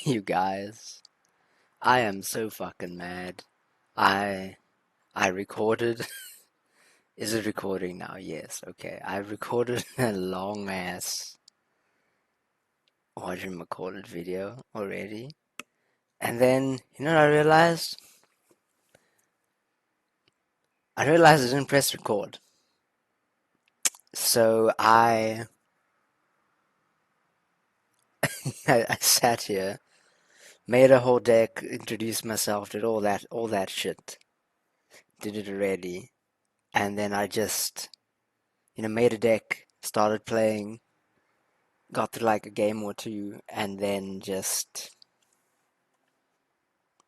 You guys, I am so fucking mad. I I recorded. Is it recording now? Yes, okay. I recorded a long ass whatchamacallit video already. And then, you know what I realized? I realized I didn't press record. So I sat here, made a whole deck, introduced myself, did all that shit. Did it already. And then I just, made a deck, started playing, got through like a game or two, and then just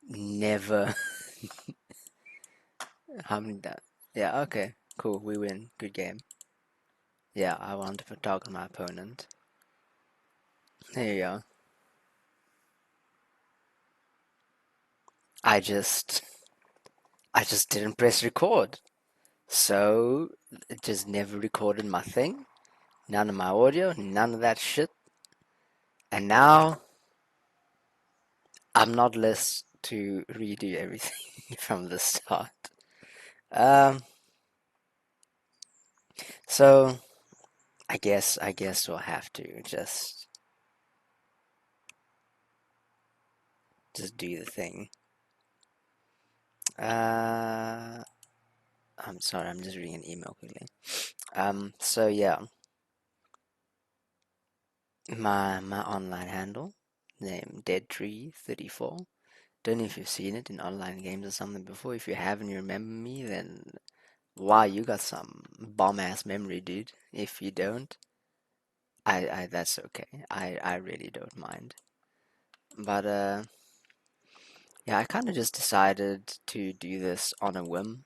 never. How many? Yeah, okay, cool. We win. Good game. Yeah, I want to target my opponent. There you go. I just, I just didn't press record, so it just never recorded my thing. None of my audio, none of that shit. And now I'm not less to redo everything from the start. Um, so I guess we'll have to just do the thing. Uh, I'm sorry, I'm just reading an email quickly. So yeah, my online handle name deadtree34. Don't know if you've seen it in online games or something before. If you haven't, you remember me, then wow, you got some bomb ass memory, dude. If you don't, I that's okay. I really don't mind. But yeah, I kind of just decided to do this on a whim.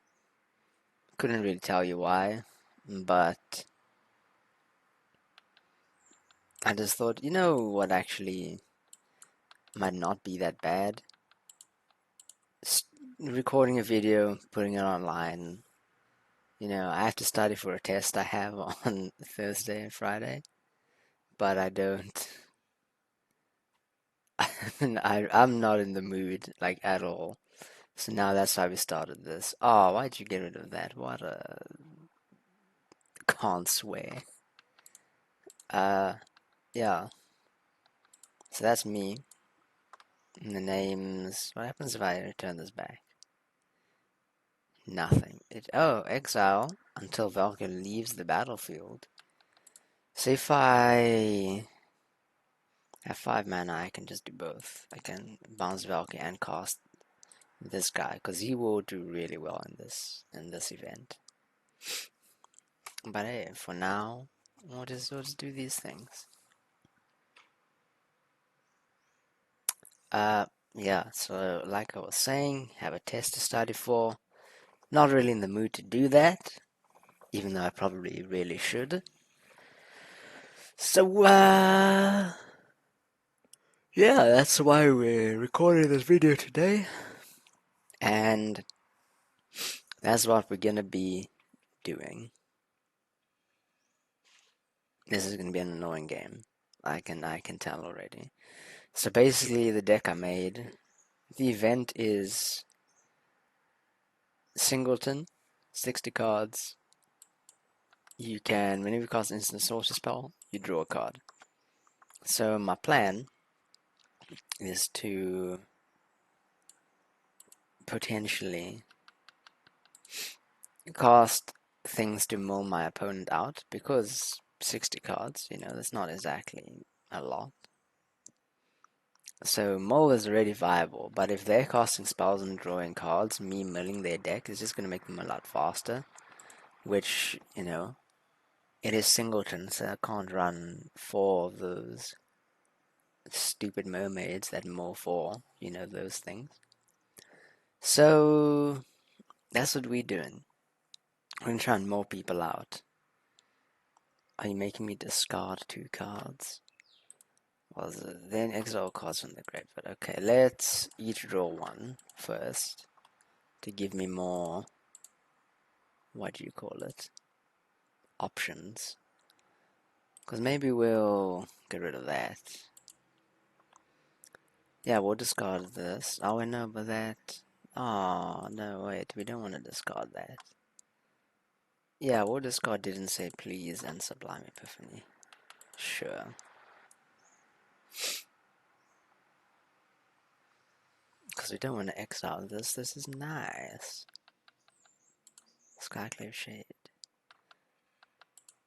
Couldn't really tell you why, but I just thought, you know what actually might not be that bad? S Recording a video, putting it online. I have to study for a test I have on Thursday and Friday, but I don't. I'm not in the mood, like, at all. So now that's why we started this. Oh, why'd you get rid of that? What a can't swear. Uh, yeah. So that's me. And the names. What happens if I return this back? Nothing. Exile until Valkyrie leaves the battlefield. So if I have 5 mana, I can just do both. I can bounce Valkyrie and cast this guy, because he will do really well in this event. But hey, for now, we'll just do these things. Uh, yeah. So like I was saying, have a test to study for. Not really in the mood to do that, even though I probably really should. So yeah, that's why we're recording this video today, and that's what we're gonna be doing. This is gonna be an annoying game. I can tell already. So basically, the deck I made, the event is Singleton, 60 cards. You can, whenever you cast an instant sorcery spell, you draw a card. So my plan is to potentially cast things to mull my opponent out, because 60 cards, that's not exactly a lot. So mull is already viable, but if they're casting spells and drawing cards, me milling their deck is just going to make them a lot faster, which, it is Singleton, so I can't run 4 of those stupid mermaids that mull 4, those things. So that's what we're doing. We're going to try and mull people out. Are you making me discard 2 cards? Then exile cards from the graveyard. Okay, let's each draw 1 first to give me more, what do you call it, options. Because maybe we'll get rid of that. Yeah, we'll discard this. Oh, I know, but that. Oh, no, wait, we don't want to discard that. Yeah, we'll discard didn't say please and Sublime Epiphany. Sure. Because we don't want to exile this. This is nice. Skyclave Shade.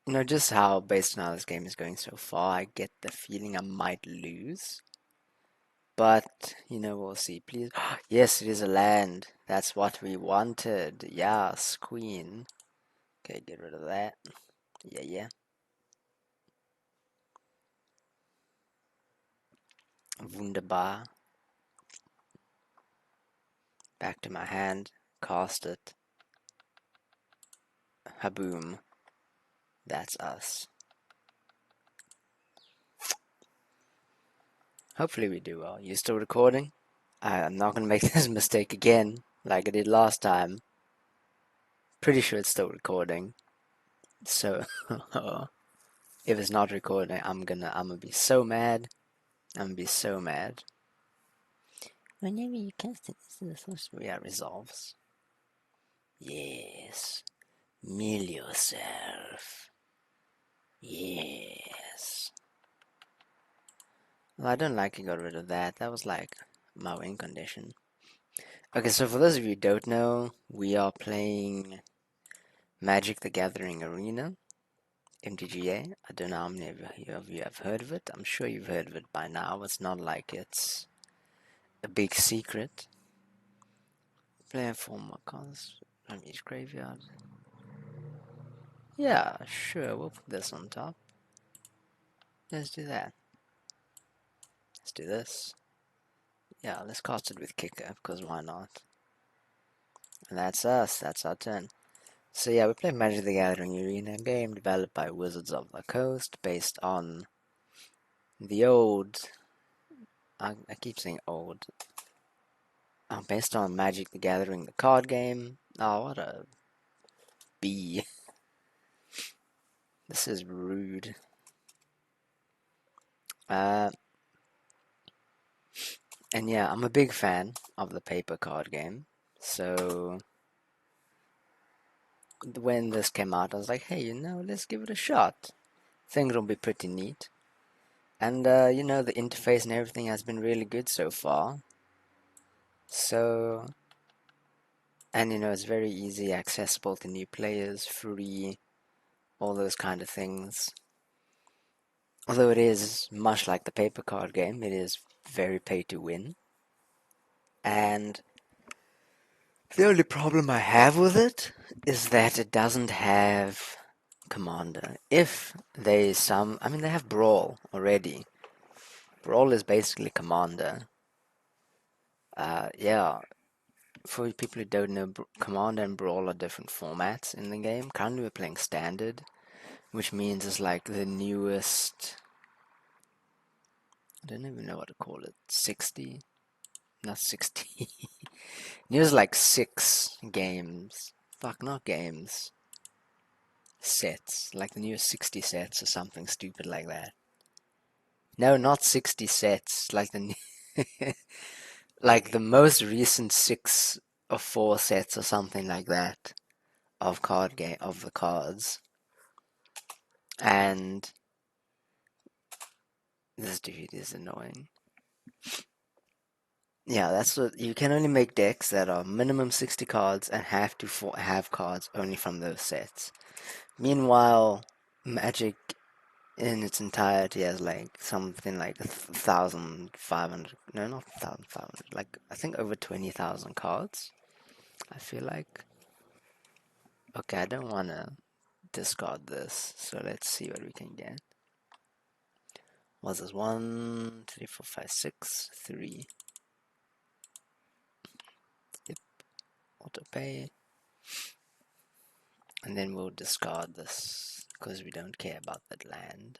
You know, just how, based on how this game is going so far, I get the feeling I might lose. But, you know, we'll see. Please. Yes, it is a land. That's what we wanted. Yes, Queen. Okay, get rid of that. Yeah. Wunderbar. Back to my hand. Cast it. Haboom. That's us. Hopefully we do well. You still recording? I'm not gonna make this mistake again, like I did last time. Pretty sure it's still recording. So, if it's not recording, I'm gonna be so mad. I'm gonna be so mad. Whenever you cast it, this is the first resolves. Yes. Mill yourself. Yes. Well, I don't like you got rid of that. That was like my win condition. Okay, so for those of you who don't know, we are playing Magic the Gathering Arena, MTGA. I don't know how many of you have heard of it. I'm sure you've heard of it by now. It's not like it's a big secret. Play 4 more cards from each graveyard. Yeah, sure, we'll put this on top. Let's do that. Let's do this. Yeah, let's cast it with Kicker, because why not? And that's us, that's our turn. So yeah, we play Magic the Gathering Arena, game developed by Wizards of the Coast, based on the old... I keep saying old. Based on Magic the Gathering, the card game. Oh, what a B. This is rude. Uh, and yeah, I'm a big fan of the paper card game. So when this came out, I was like, hey, let's give it a shot. Think it'll be pretty neat. And, the interface and everything has been really good so far. So, and, it's very easy, accessible to new players, free, all those kind of things. Although it is much like the paper card game, it is very pay to win. And the only problem I have with it is that it doesn't have Commander. If they they have Brawl already. Brawl is basically Commander. Yeah, for people who don't know, Commander and Brawl are different formats in the game. Currently we're playing Standard, which means it's like the newest, I don't even know what to call it, 60? Not 60. Newest like 6 games. Fuck, not games. Sets. Like the newest 60 sets or something stupid like that. No, not 60 sets. Like like the most recent 6 or 4 sets or something like that of the cards. And this dude is annoying. Yeah, that's what you can only make decks that are minimum 60 cards and have to have cards only from those sets. Meanwhile, Magic in its entirety has like something like 1,500. No, not 1,500. Like I think over 20,000 cards. I feel like. Okay, I don't want to discard this, so let's see what we can get. What's this? 1, 2, 3, 4, 5, 6, 3. Yep, auto pay. And then we'll discard this because we don't care about that land.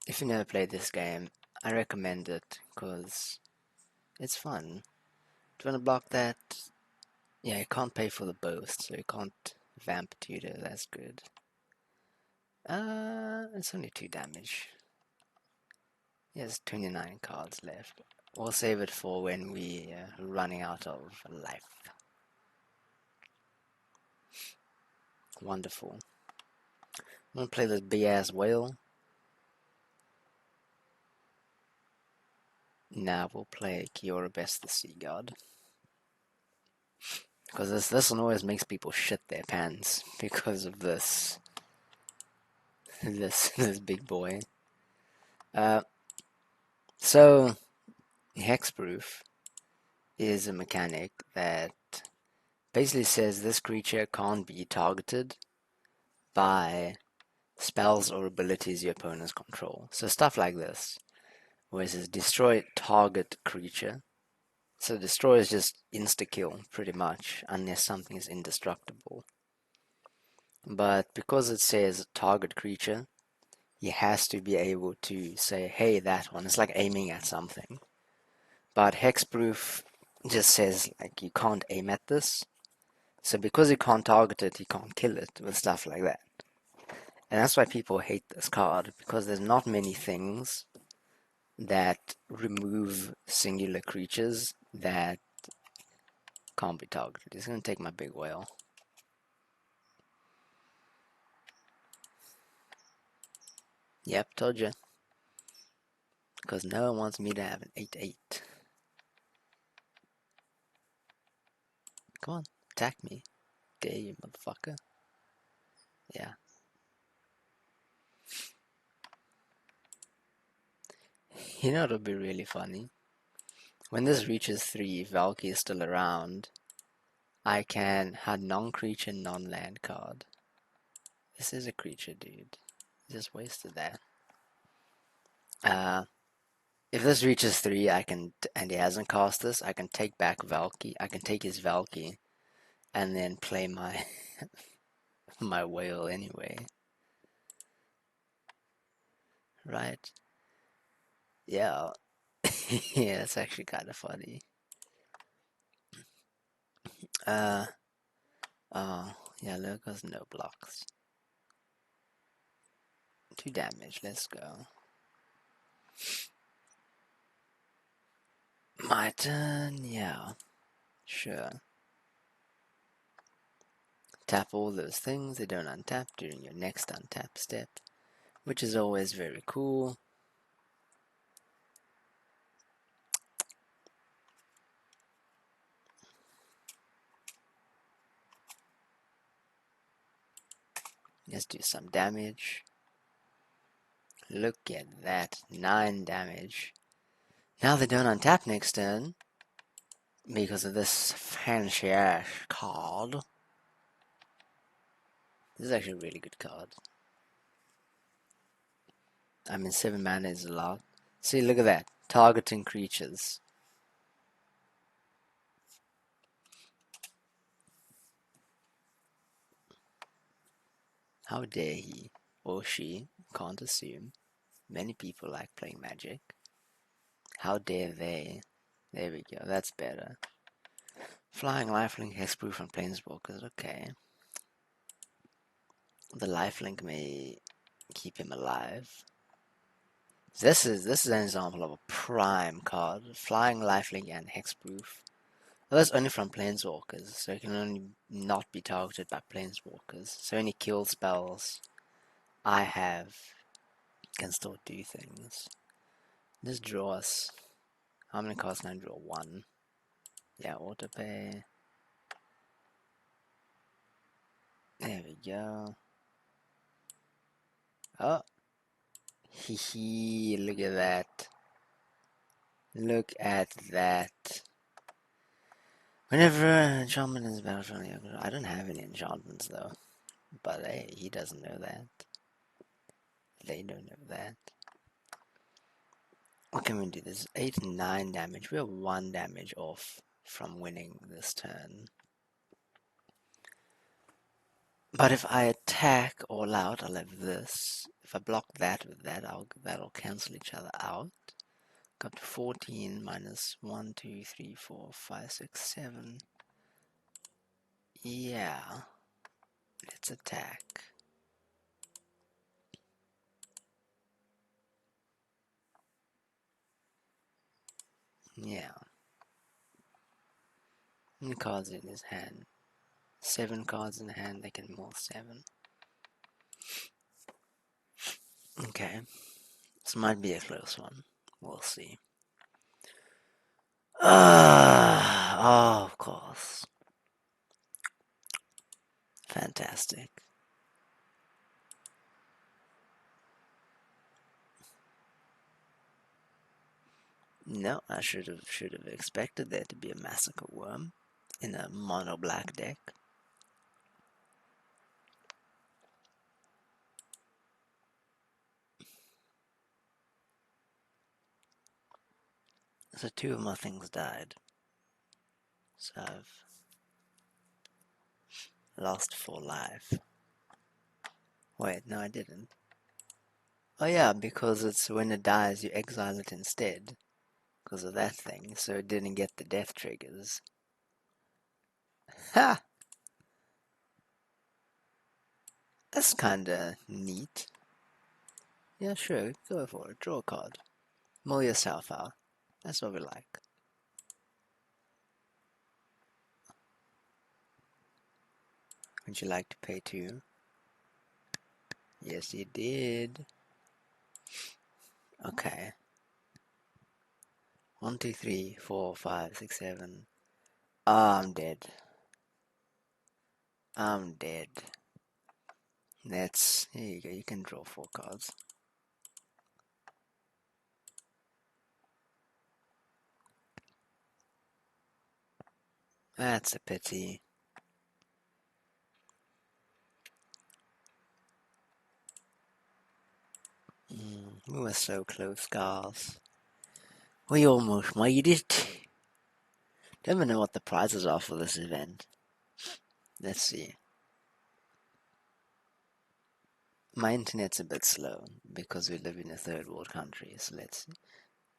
If you never played this game, I recommend it because it's fun. Do you want to block that? Yeah, you can't pay for the boast, so you can't vamp tutor. That's good. It's only 2 damage. He has 29 cards left. We'll save it for when we running out of life. Wonderful. I'm gonna play this big ass whale. Now we'll play Kiora Best the Sea God. Because this one always makes people shit their pants because of this this big boy. So hexproof is a mechanic that basically says this creature can't be targeted by spells or abilities your opponents control. So stuff like this, where it says destroy target creature. So destroy is just insta-kill, pretty much, unless something is indestructible. But because it says target creature, he has to be able to say, hey, that one. It's like aiming at something. But hexproof just says, like, you can't aim at this. So because he can't target it, he can't kill it with stuff like that. And that's why people hate this card, because there's not many things that remove singular creatures that can't be targeted. He's going to take my big whale. Yep, told you. Because no one wants me to have an 8-8. Come on, attack me. Dare you, motherfucker. Yeah. You know it'll be really funny? When this reaches 3, Valky is still around. I can have non-creature, non-land card. This is a creature, dude. Just wasted that. If this reaches 3, I can, and he hasn't cast this, I can take back Valky. I can take his Valky, and then play my my whale anyway. Right? Yeah. Yeah, it's actually kind of funny. Oh, yeah, Lurker's no blocks. 2 damage, let's go. My turn, yeah. Sure. Tap all those things, they don't untap during your next untap step, which is always very cool. Let's do some damage. Look at that, 9 damage. Now they don't untap next turn because of this fancy ass card. This is actually a really good card. I mean, 7 mana is a lot. See, look at that. Targeting creatures. How dare he or she, can't assume. Many people like playing Magic. How dare they? There we go, that's better. Flying, lifelink, hexproof, and planeswalkers, okay. The lifelink may keep him alive. This is an example of a prime card. Flying, lifelink, and hexproof. Well, that's only from planeswalkers, so it can only not be targeted by planeswalkers. So any kill spells I have can still do things. Just draw us. How many cards can I draw? 1. Yeah, autopay. There we go. Oh. Hee hee, look at that. Look at that. Whenever enchantment is battlefield, I don't have any enchantments though. But hey, he doesn't know that. They don't know that. What can we do? This 8 and 9 damage. We are 1 damage off from winning this turn. But if I attack all out, I'll have this. If I block that with that, that'll cancel each other out. Got to 14 minus 1, 2, 3, 4, 5, 6, 7. Yeah. Let's attack. Yeah. How many cards in his hand? 7 cards in hand, they can mill 7. Okay. This might be a close one. We'll see. Oh, of course. Fantastic. No, I should have expected there to be a massacre worm in a mono black deck. So 2 of my things died. So I've lost 4 life. Wait, no I didn't. Oh yeah, because it's when it dies you exile it instead. Because of that thing, so it didn't get the death triggers. Ha! That's kinda neat. Yeah, sure, go for it. Draw a card. Mull yourself out. That's what we like. Would you like to pay 2? Yes, you did. Okay. 1, 2, 3, 4, 5, 6, 7. Ah, I'm dead. I'm dead. That's... Here you go, you can draw 4 cards. That's a pity. We were so close, guys. We almost made it. Don't even know what the prizes are for this event. Let's see. My internet's a bit slow because we live in a third world country, so let's see.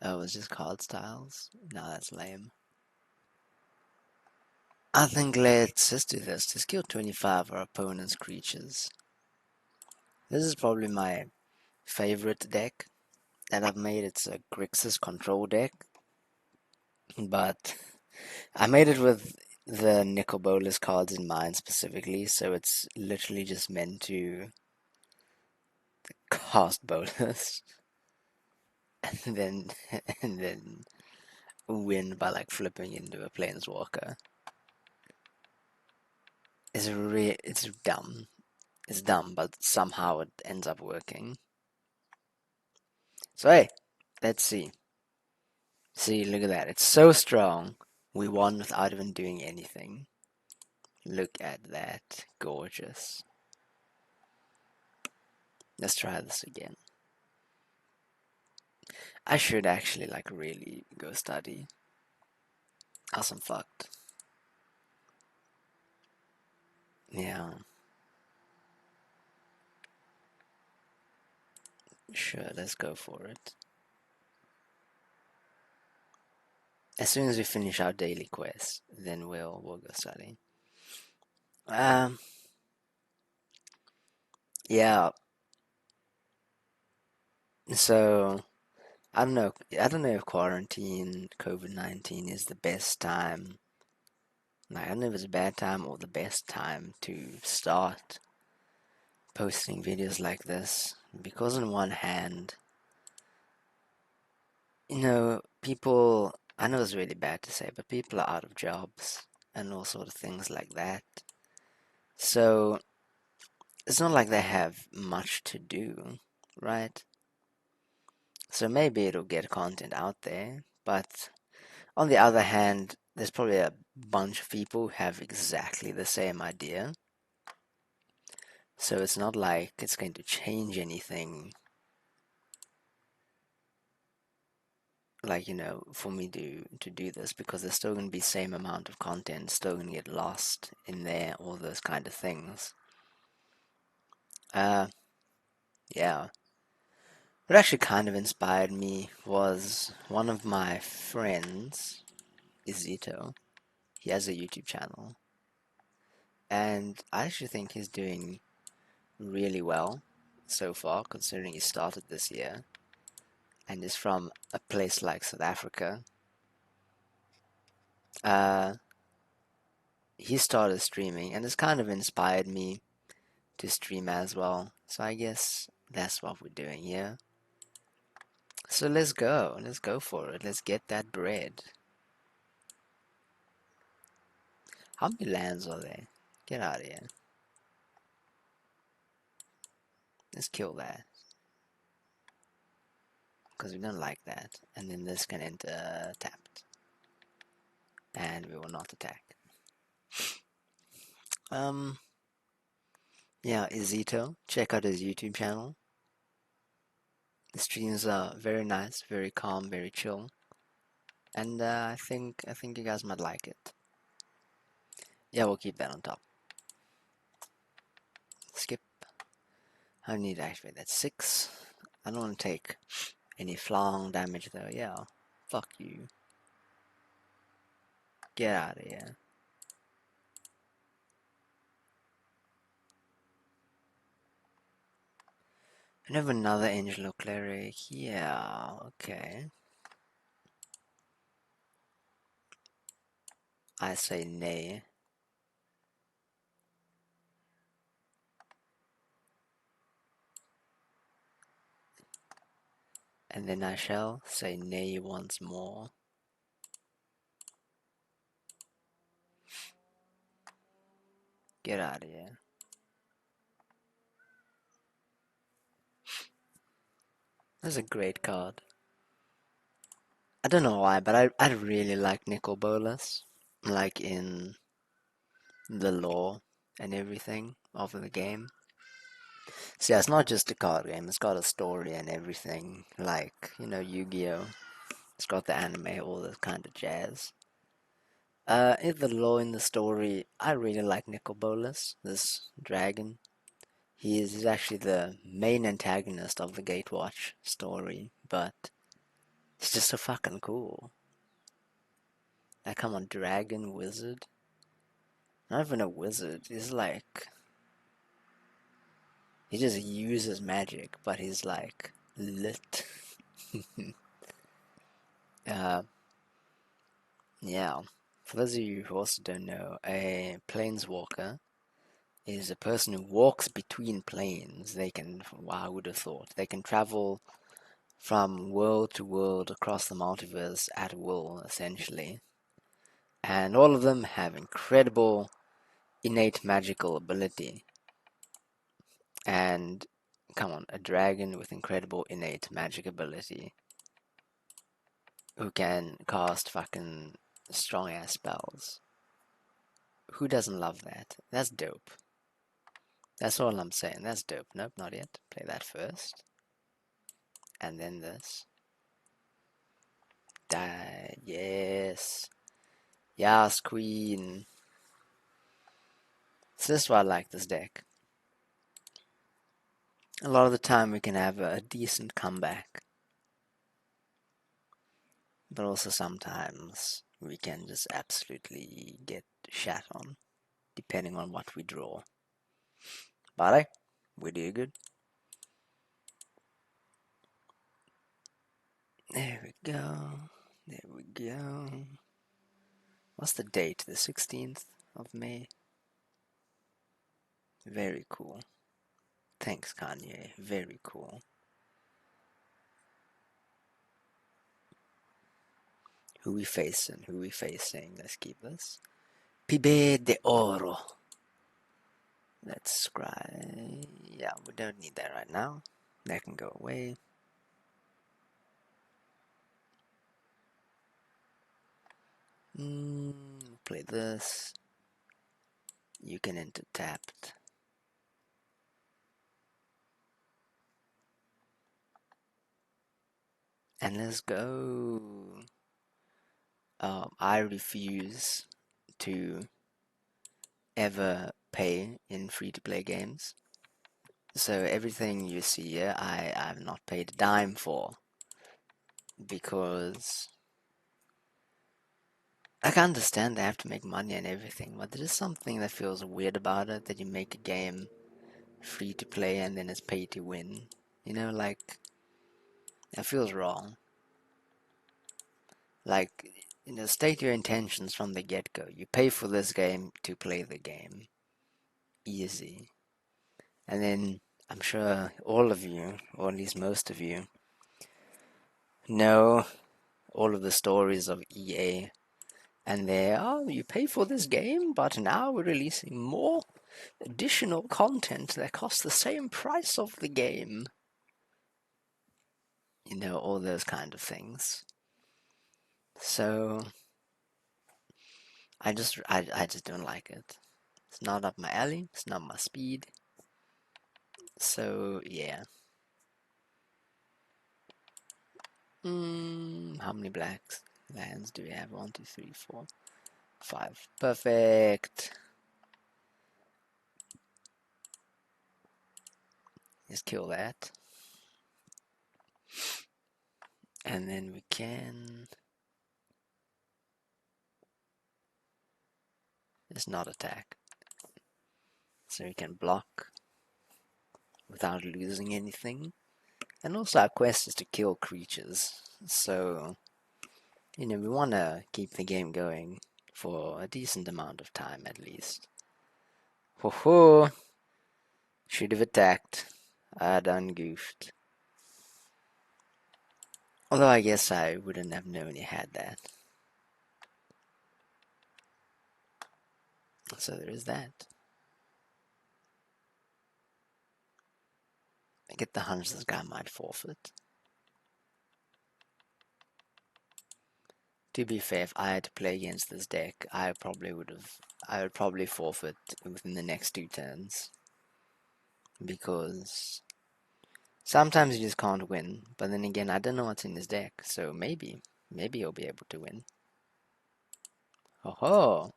Oh, it's just card styles? No, that's lame. I think let's just do this. To skill 25 our opponent's creatures. This is probably my favorite deck that I've made. It's a Grixis control deck, but I made it with the Nicol Bolas cards in mind specifically, so it's literally just meant to cast Bolas and then and then win by like flipping into a planeswalker. It's dumb. It's dumb, but somehow it ends up working. So hey, let's see. See, look at that. It's so strong. We won without even doing anything. Look at that. Gorgeous. Let's try this again. I should actually like really go study. Else I'm fucked. Yeah. Sure, let's go for it. As soon as we finish our daily quest, then we'll go study. Um yeah, so I don't know if quarantine COVID-19 is the best time. Like, I don't know if it's a bad time or the best time to start posting videos like this. Because on one hand, people, I know it's really bad to say, but people are out of jobs and all sort of things like that. So it's not like they have much to do, right? So maybe it'll get content out there, but on the other hand, there's probably a bunch of people who have exactly the same idea. So it's not like it's going to change anything, like, for me to do this, because there's still going to be same amount of content, still going to get lost in there, all those kind of things. Uh, yeah. What actually kind of inspired me was one of my friends, Izito. He has a YouTube channel, and I actually think he's doing really well so far, considering he started this year and is from a place like South Africa. Uh, he started streaming, and it's kind of inspired me to stream as well. So I guess that's what we're doing here. So let's go. Let's go for it. Let's get that bread. How many lands are there? Get out of here. Let's kill that. Because we don't like that. And then this can enter tapped. And we will not attack. Um, yeah, Izito. Check out his YouTube channel. The streams are very nice, very calm, very chill. And I think you guys might like it. Yeah, we'll keep that on top. Skip. I need to activate that 6. I don't want to take any flong damage though. Yeah, fuck you. Get out of here. And have another Angelo Cleric. Yeah, okay. I say nay. And then I shall say nay once more. Get out of here. That's a great card. I don't know why, but I really like Nicol Bolas. Like in the lore and everything of the game. So yeah, it's not just a card game, it's got a story and everything. Like, Yu-Gi-Oh! It's got the anime, all that kind of jazz. In the lore, in the story, I really like Nicol Bolas, this dragon. He's actually the main antagonist of the Gatewatch story, but he's just so fucking cool. Like, come on, dragon, wizard? Not even a wizard, he's like... He just uses magic, but he's like, lit. uh, yeah. For those of you who also don't know, a planeswalker is a person who walks between planes. They can, wow, I would have thought, they can travel from world to world across the multiverse at will, essentially. And all of them have incredible innate magical ability. And come on, a dragon with incredible innate magic ability who can cast fucking strong ass spells. Who doesn't love that? That's dope. That's all I'm saying. That's dope. Nope, not yet. Play that first. And then this. Die. Yes. Yes, queen. So this is why I like this deck. A lot of the time we can have a decent comeback. But also sometimes we can just absolutely get shat on. Depending on what we draw. But we do good. There we go. There we go. What's the date? The 16th of May? Very cool. Thanks, Kanye. Very cool. Who we facing? Who we facing? Let's keep this. Pibe de Oro. Let's scry. Yeah, we don't need that right now. That can go away. Play this. You can enter tapped. And let's go. I refuse to ever pay in free-to-play games. So everything you see here, I've not paid a dime for. Because I can understand they have to make money and everything, but there is something that feels weird about it, that you make a game free to play and then it's pay to win. Like, that feels wrong. Like, state your intentions from the get-go. You pay for this game to play the game. Easy. And then I'm sure all of you, or at least most of you, know all of the stories of EA. And you pay for this game, but now we're releasing more additional content that costs the same price of the game. All those kind of things. So I just don't like it. It's not up my alley. It's not my speed. So yeah. How many blacks lands do we have? 1, 2, 3, 4, 5. Perfect. Just kill that. And then we can just not attack. So we can block without losing anything. And also our quest is to kill creatures. So, we want to keep the game going for a decent amount of time at least. Ho ho! Should have attacked. I done goofed. Although I guess I wouldn't have known he had that. So there is that. I get the hunch this guy might forfeit. To be fair, if I had to play against this deck, I would probably forfeit within the next 2 turns. Because sometimes you just can't win, but then again, I don't know what's in his deck, so maybe he'll be able to win. Ho ho!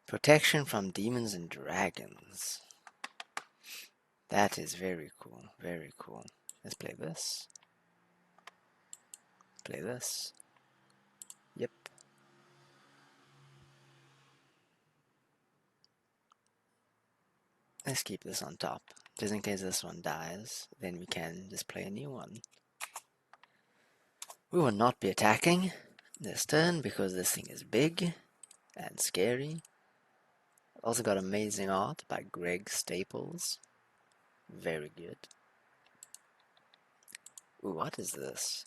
Protection from demons and dragons. That is very cool, very cool. Let's play this. Play this. Yep. Let's keep this on top. Just in case this one dies, then we can just play a new one. We will not be attacking this turn because this thing is big and scary. Also got amazing art by Greg Staples. Very good. Ooh, what is this?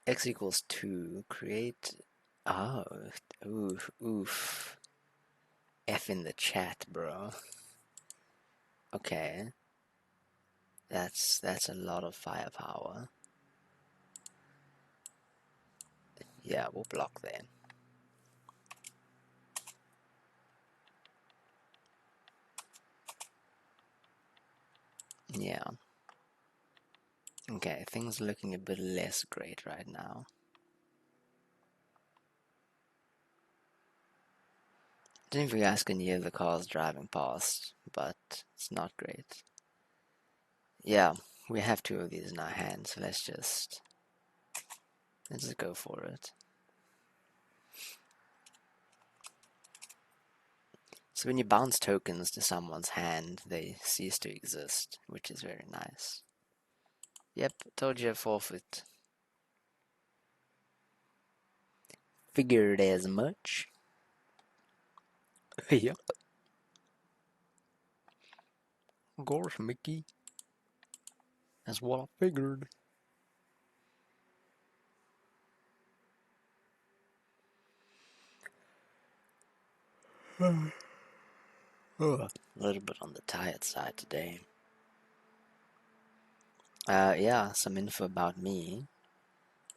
X equals 2. Create... Oh, oof, oof. F in the chat, bro. Okay. That's a lot of firepower. Yeah, we'll block there. Yeah. Okay, things are looking a bit less great right now. I don't know if you guys can hear the cars driving past, but it's not great. Yeah, we have 2 of these in our hands, so let's just go for it. So when you bounce tokens to someone's hand, they cease to exist, which is very nice. Yep, told you a forfeit. Figured as much. Yep. Gosh, Mickey. That's what I figured. A little bit on the tired side today. Yeah, some info about me.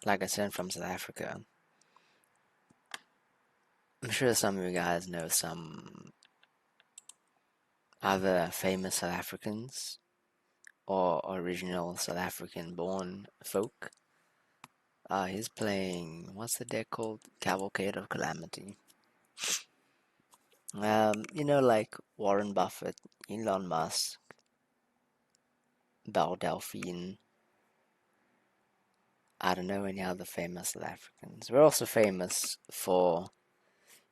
Like I said, I'm from South Africa. I'm sure some of you guys know some other famous South Africans or original South African born folk. He's playing, what's the deck called? Cavalcade of Calamity. Like Warren Buffett, Elon Musk, Belle Delphine. I don't know any other famous South Africans. We're also famous for,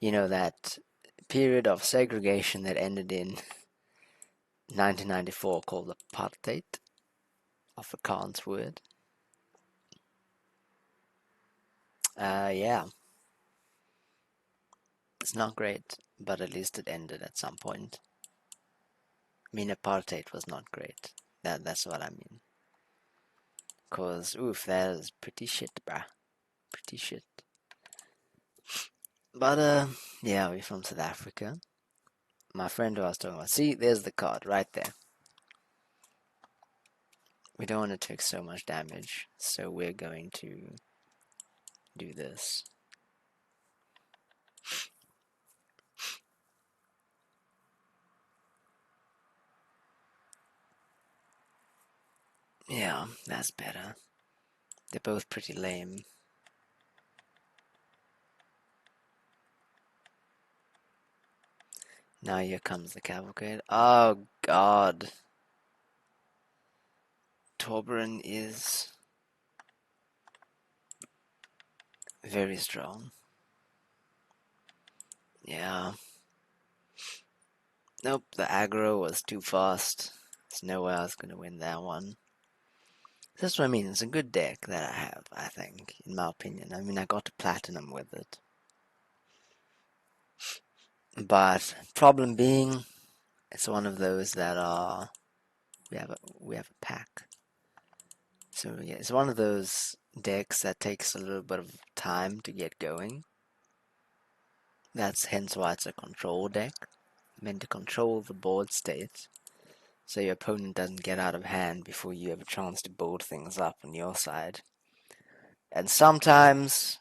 that period of segregation that ended in 1994 called apartheid, Afrikaans word. Yeah, it's not great, but at least it ended at some point. I mean, apartheid was not great. That's what I mean. Cause oof, that is pretty shit, bruh. Pretty shit. But yeah, we're from South Africa. My friend who I was talking about. See, there's the card right there. We don't want to take so much damage, so we're going to do this. Yeah, that's better. They're both pretty lame. Now here comes the cavalcade. Oh god. Torberin is very strong. Yeah. Nope, the aggro was too fast. There's no way I was going to win that one. That's what I mean. It's a good deck that I have, I think, in my opinion. I mean, I got to platinum with it. But problem being, it's one of those that are we have a pack. So yeah, it's one of those decks that takes a little bit of time to get going. That's hence why it's a control deck, meant to control the board state, so your opponent doesn't get out of hand before you have a chance to build things up on your side. And sometimes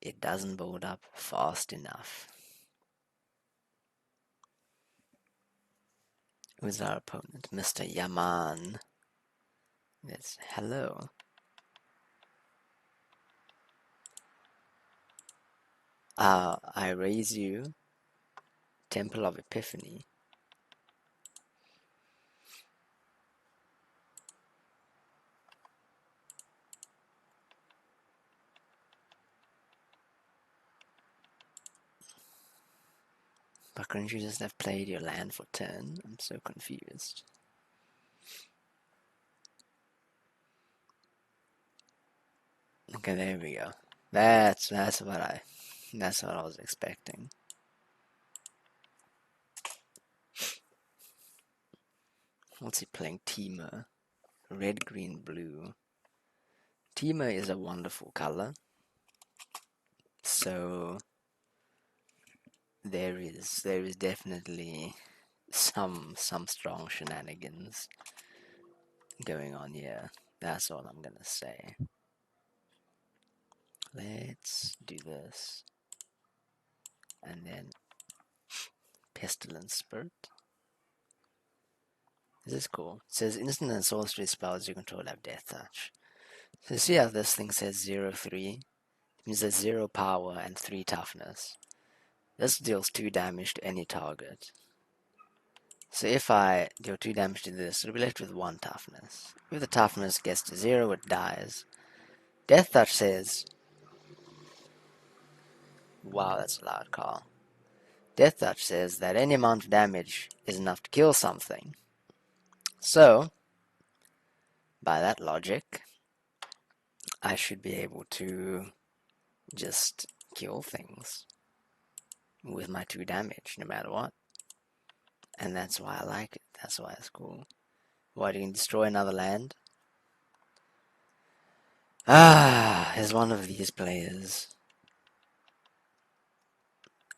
it doesn't build up fast enough. Who's our opponent? Mr. Yaman. Yes, hello. I raise you, Temple of Epiphany. But couldn't you just have played your land for turn? I'm so confused. Okay, there we go. That's what I was expecting. What's he playing? Teamer. Red, green, blue. Teamer is a wonderful color. So there is definitely some strong shenanigans going on here. That's all I'm gonna say. Let's do this. And then Pestilence Spirit. This is cool. It says instant and sorcery spells you control have Death Touch. So see how this thing says 0-3? It means there's 0 power and 3 toughness. This deals 2 damage to any target. So if I deal 2 damage to this, it'll be left with 1 toughness. If the toughness gets to 0, it dies. Death Touch says... Wow, that's a loud call. Death Touch says that any amount of damage is enough to kill something. So, by that logic, I should be able to just kill things with my 2 damage, no matter what. And that's why I like it. That's why it's cool. What, you can destroy another land? Is one of these players.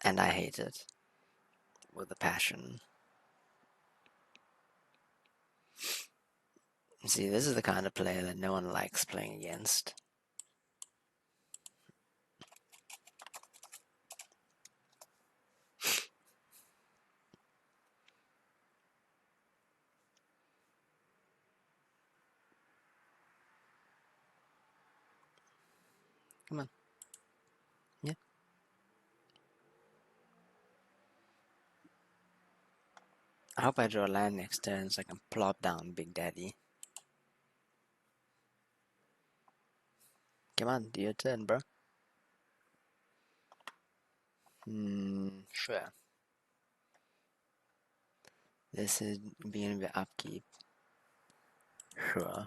And I hate it. With a passion. See, this is the kind of player that no one likes playing against. Come on. Yeah. I hope I draw a land next turn so I can plop down Big Daddy. Come on, do your turn, bro. Sure. This is beginning of the upkeep. Sure.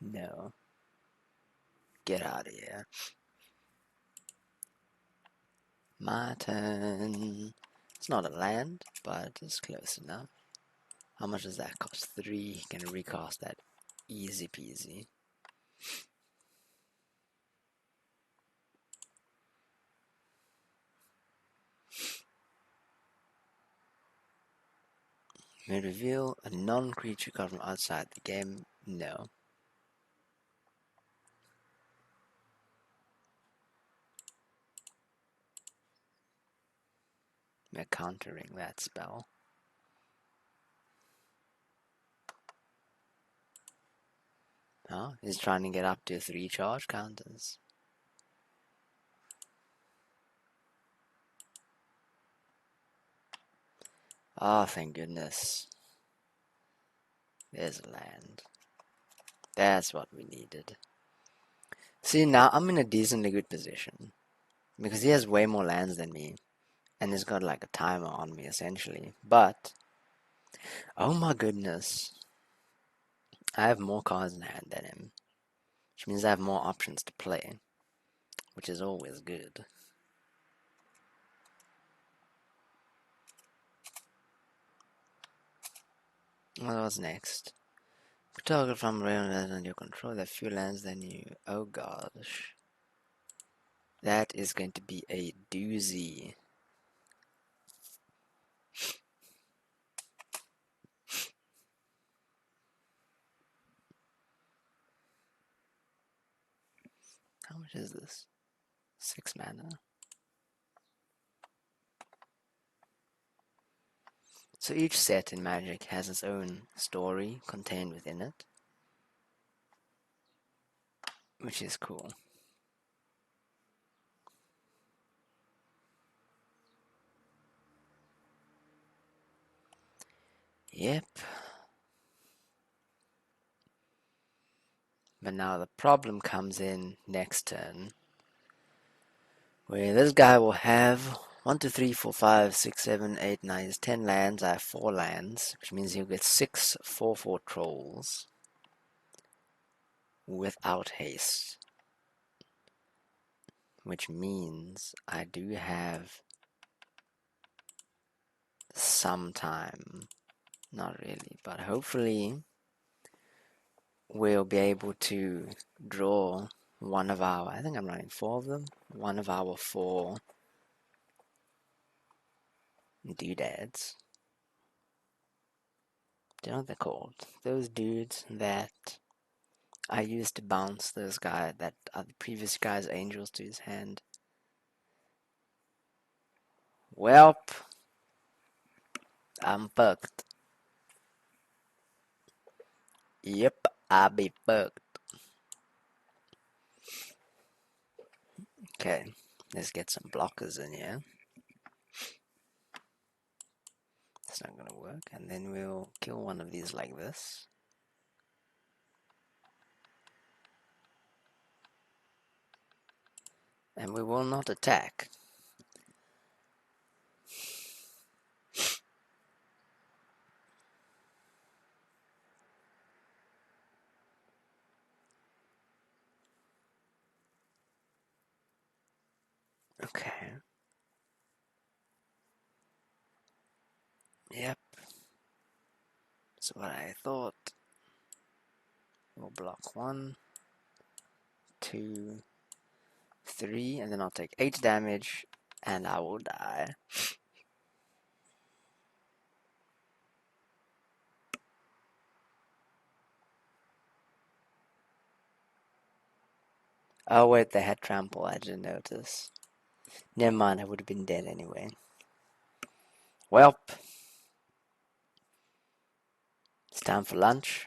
No. Get out of here. My turn. It's not a land, but it's close enough. How much does that cost? 3. Can recast that. Easy peasy. May reveal a non-creature card from outside the game. No. We're countering that spell. Oh, he's trying to get up to 3 charge counters. Oh, thank goodness. There's a land. That's what we needed. See, now I'm in a decently good position. Because he has way more lands than me. And he's got like a timer on me, essentially. But, oh my goodness. I have more cards in hand than him. Which means I have more options to play. Which is always good. What was next? Target from rail lands under your control. There are fewer lands than you. Oh gosh. That is going to be a doozy. How much is this? 6 mana. So each set in Magic has its own story contained within it, which is cool. Yep. But now the problem comes in next turn, where this guy will have 1, 2, 3, 4, 5, 6, 7, 8, 9, 10 lands. I have 4 lands, which means he'll get 6 4/4 trolls without haste. Which means I do have some time. Not really, but hopefully we'll be able to draw one of our, I think I'm running 4 of them, one of our 4 doodads. Do you know what they're called? Those dudes that I used to bounce those guys, that the previous guy's angels to his hand. Welp, I'm fucked. Yep, I'll be fucked. Okay, let's get some blockers in here. It's not gonna work, and then we'll kill one of these like this. And we will not attack. Okay. Yep. That's what I thought. We'll block 1, 2, 3, and then I'll take 8 damage, and I will die. Oh wait, they had trample, I didn't notice. Never mind, I would have been dead anyway. Welp. It's time for lunch.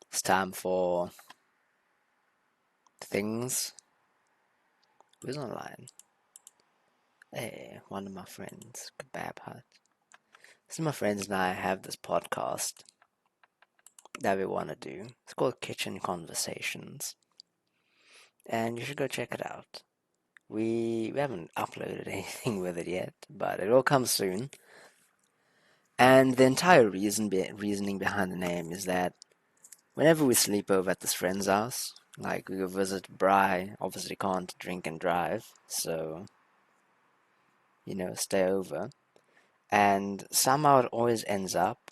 It's time for things. Who's online? Hey, one of my friends, Kebab Hut. Some of my friends and I have this podcast that we want to do. It's called Kitchen Conversations. And you should go check it out. We haven't uploaded anything with it yet, but it will come soon. And the entire reasoning behind the name is that whenever we sleep over at this friend's house, like we go visit Bry, obviously can't drink and drive, so stay over. And somehow it always ends up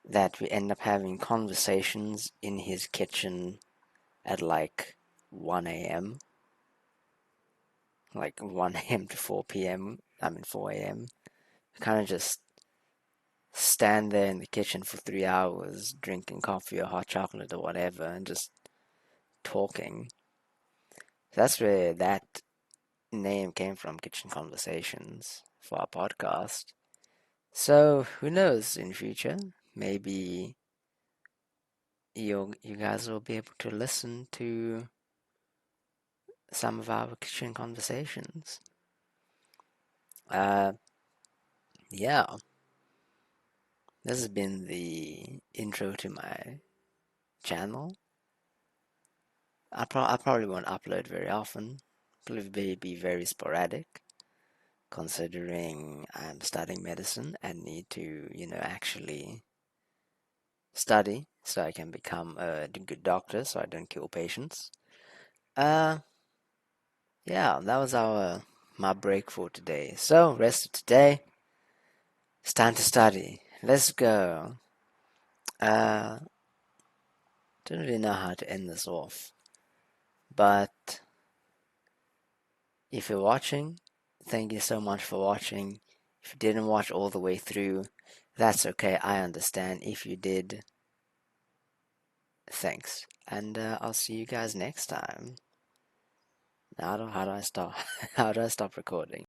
that we end up having conversations in his kitchen at like 1 a.m., like 1 a.m. to 4 p.m., I mean 4 a.m. Kind of just stand there in the kitchen for 3 hours, drinking coffee or hot chocolate or whatever, and just talking. That's where that name came from, Kitchen Conversations, for our podcast. So who knows in future? Maybe you guys will be able to listen to some of our kitchen conversations. Uh, yeah, this has been the intro to my channel. I probably won't upload very often. Probably be very sporadic, considering I'm studying medicine and need to, actually study so I can become a good doctor so I don't kill patients. Uh, yeah, that was my break for today. So, rest of today, it's time to study. Let's go. Uh, don't really know how to end this off, but if you're watching, thank you so much for watching. If you didn't watch all the way through, that's okay. I understand. If you did, thanks. And I'll see you guys next time. How do I stop? How do I stop recording?